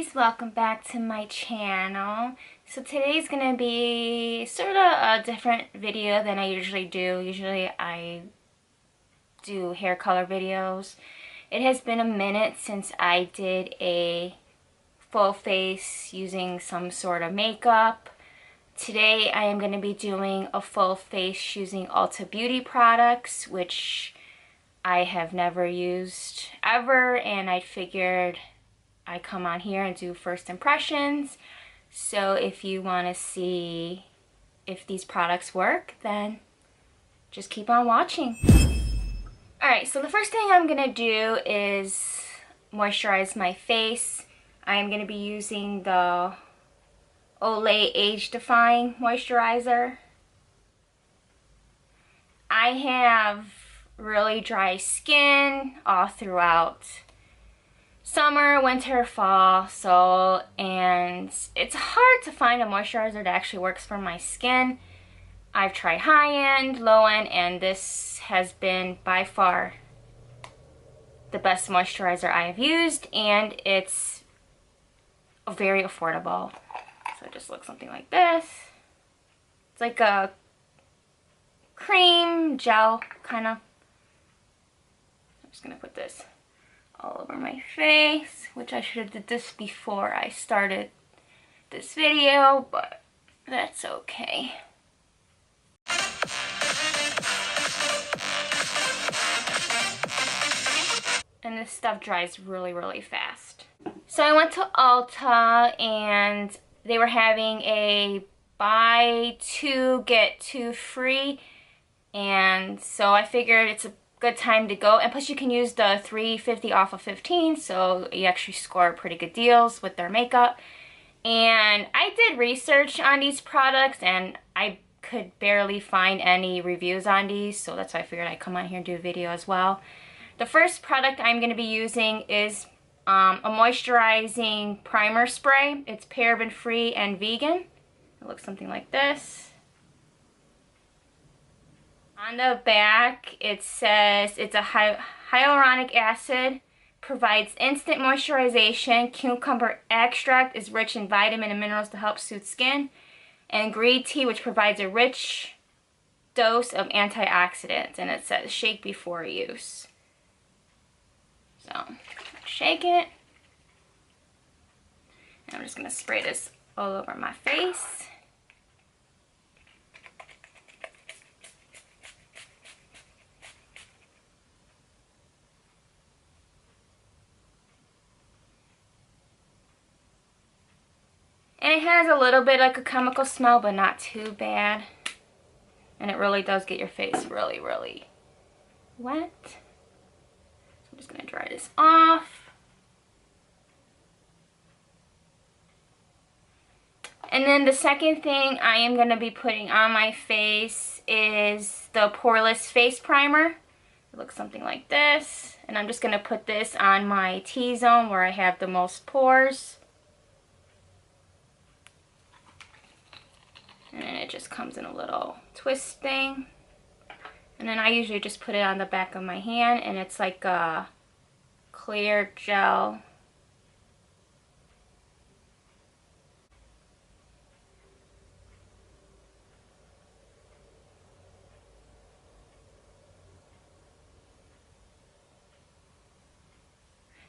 beauties, welcome back to my channel. So today's gonna be sort of a different video than I usually do. Usually I do hair color videos. It has been a minute since I did a full face using some sort of makeup. Today I am going to be doing a full face using Ulta Beauty products, which I have never used ever, and I figured I come on here and do first impressions. So if you want to see if these products work, then just keep on watching. Alright, so the first thing I'm going to do is moisturize my face. I am going to be using the Olay Age Defying Moisturizer. I have really dry skin all throughout summer, winter, fall, and it's hard to find a moisturizer that actually works for my skin. I've tried high-end, low-end, and this has been by far the best moisturizer I have used, and it's very affordable. So it just looks something like this. It's like a cream gel kind of. I'm just gonna put this all over my face, which I should have did this before I started this video, but that's okay. And this stuff dries really, really fast. So I went to Ulta and they were having a buy two get two free, and so I figured it's a good time to go, and plus you can use the $3.50 off of 15, so you actually score pretty good deals with their makeup. And I did research on these products and I could barely find any reviews on these, so that's why I figured I'd come on here and do a video as well. The first product I'm going to be using is a moisturizing primer spray. It's paraben free and vegan. It looks something like this. On the back it says it's a hyaluronic acid, provides instant moisturization, cucumber extract is rich in vitamin and minerals to help soothe skin, and green tea, which provides a rich dose of antioxidants, and it says shake before use. So shake it, and I'm just going to spray this all over my face. And it has a little bit like a chemical smell, but not too bad. And it really does get your face really, really wet. So I'm just going to dry this off. And then the second thing I am going to be putting on my face is the Poreless Face Primer. It looks something like this. And I'm just going to put this on my T-zone where I have the most pores. And then it just comes in a little twist thing. And then I usually just put it on the back of my hand, and it's like a clear gel.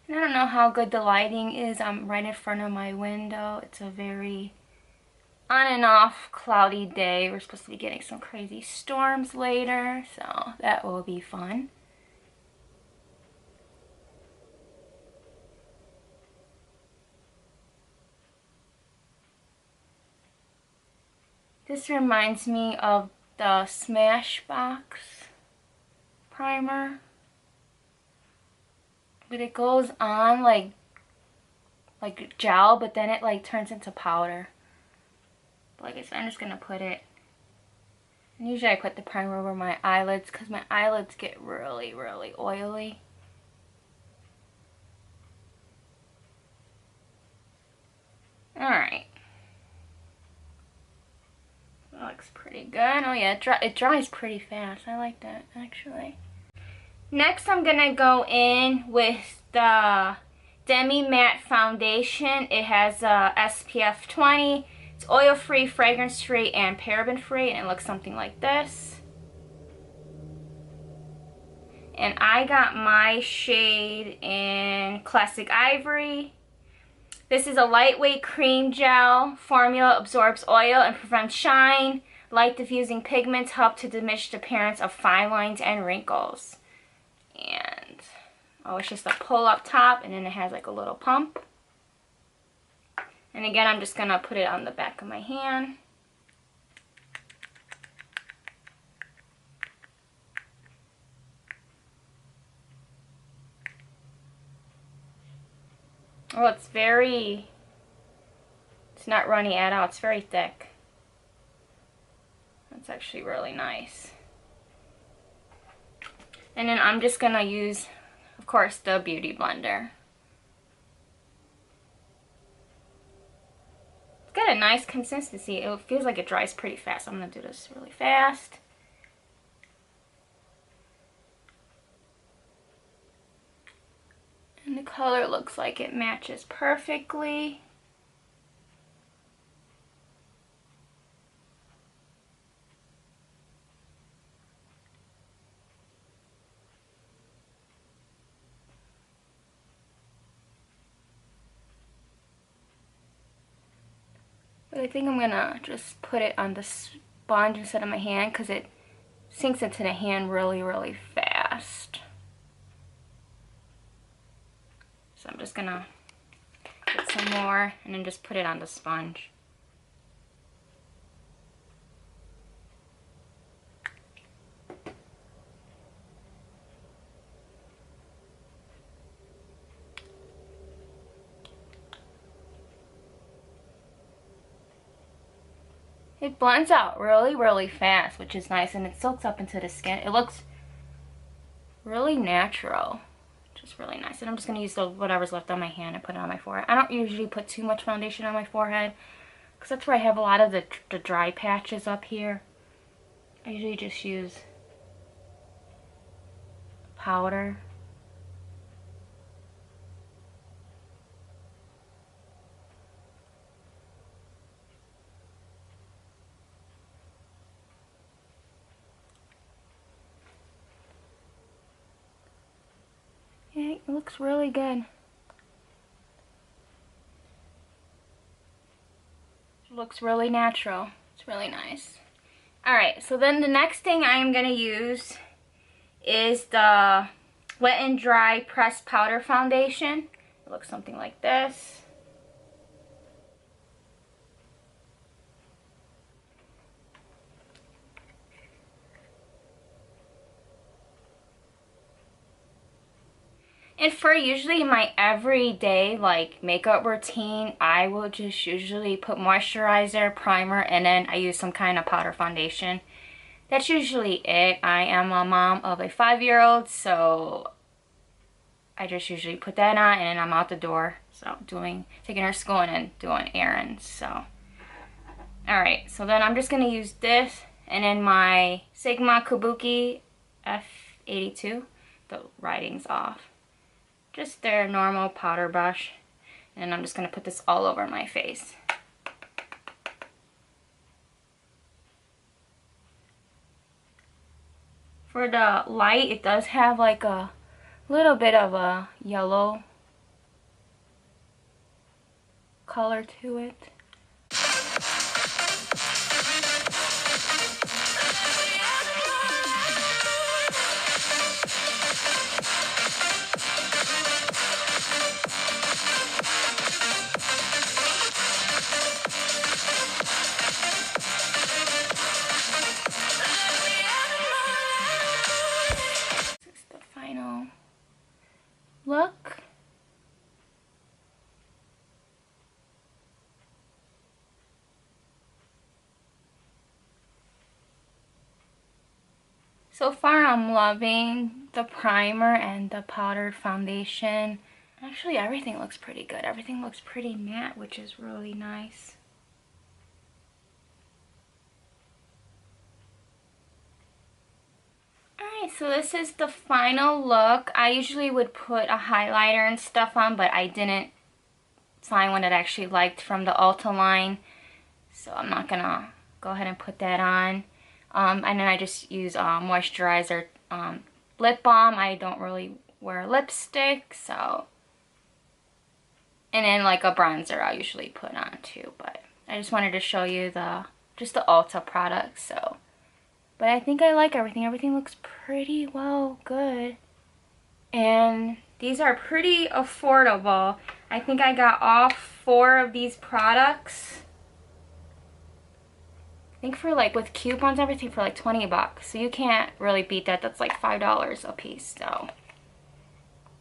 And I don't know how good the lighting is. I'm right in front of my window. It's a very on and off cloudy day. We're supposed to be getting some crazy storms later, so that will be fun. This reminds me of the Smashbox primer, but it goes on like gel, but then it like turns into powder. Like I said, I'm just going to put it, and usually I put the primer over my eyelids because my eyelids get really, really oily. Alright. That looks pretty good. Oh yeah, it dries pretty fast. I like that actually. Next I'm going to go in with the DEMI-MATTE foundation. It has SPF 20. It's oil-free, fragrance-free, and paraben-free, and it looks something like this. And I got my shade in Classic Ivory. This is a lightweight cream gel. Formula absorbs oil and prevents shine. Light diffusing pigments help to diminish the appearance of fine lines and wrinkles. And, oh, it's just a pull up top, and then it has like a little pump. And again, I'm just going to put it on the back of my hand. Oh, it's not runny at all. It's very thick. That's actually really nice. And then I'm just going to use, of course, the Beauty Blender. It's got a nice consistency. It feels like it dries pretty fast. I'm going to do this really fast. And the color looks like it matches perfectly. But I think I'm gonna just put it on the sponge instead of my hand because it sinks into the hand really, really fast. So I'm just gonna get some more and then just put it on the sponge. It blends out really, really fast, which is nice, and it soaks up into the skin. It looks really natural, which is really nice. And I'm just going to use whatever's left on my hand and put it on my forehead. I don't usually put too much foundation on my forehead because that's where I have a lot of the dry patches up here. I usually just use powder. Yeah, it looks really good. It looks really natural. It's really nice. Alright, so then the next thing I am going to use is the Wet n Dry Pressed Powder Foundation. It looks something like this. And for usually my everyday like makeup routine, I will just usually put moisturizer, primer, and then I use some kind of powder foundation. That's usually it. I am a mom of a 5-year-old, so I just usually put that on and then I'm out the door. So taking her to school and then doing errands. So alright, so then I'm just gonna use this and then my Sigma Kabuki F82. The writing's off. Just their normal powder brush, and I'm just going to put this all over my face. For the light, it does have like a little bit of a yellow color to it. Look. So far I'm loving the primer and the powdered foundation. Actually everything looks pretty good. Everything looks pretty matte, which is really nice. Alright, Alright, so this is the final look. I usually would put a highlighter and stuff on, but I didn't find one that I actually liked from the Ulta line. So I'm not gonna go ahead and put that on. And then I just use moisturizer, lip balm. I don't really wear lipstick, so. And then like a bronzer I'll usually put on too, but I just wanted to show you just the Ulta products, so. But I think I like everything. Everything looks pretty well good. And these are pretty affordable. I think I got all 4 of these products. I think for like with coupons and everything for like 20 bucks. So you can't really beat that. That's like $5 a piece, so.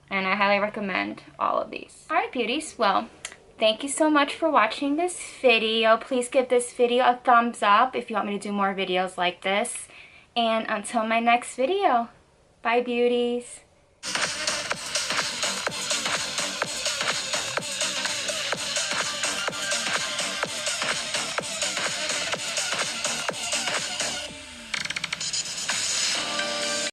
And I highly recommend all of these. Alright, beauties. Well, thank you so much for watching this video. Please give this video a thumbs up if you want me to do more videos like this. And until my next video, bye beauties.